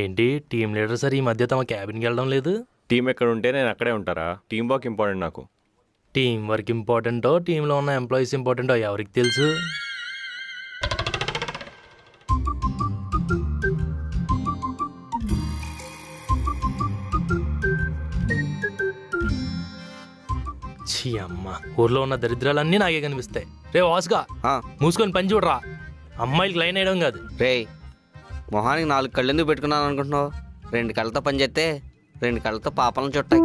ఏంటి team leader sir ఈ మధ్య తమ క్యాబిన్కి వెళ్ళడం లేదు? టీం ఎక్కడ ఉంటే నేను అక్కడే ఉంటారా? టీం వర్క్ ఇంపార్టెంట్ నాకు. టీం వర్క్ ఇంపార్టెంటో టీంలో ఉన్న ఎంప్లాయీస్ ఇంపార్టెంటో ఎవరికి తెలుసు? ఛీ అమ్మ, ఊర్లో ఉన్న దరిద్రాలన్నీ నాకే కనిపిస్తాయి. రే వాసుగా, మూసుకొని పని చూడరా. అమ్మాయిలకి లైన్ వేయడం కాదు. రే మొహానికి 4 కళ్ళు ఎందుకు పెట్టుకున్నాను అనుకుంటున్నావు? 2 కళ్ళతో పని చేస్తే 2 కళ్ళతో పాపలను చుట్టాయి.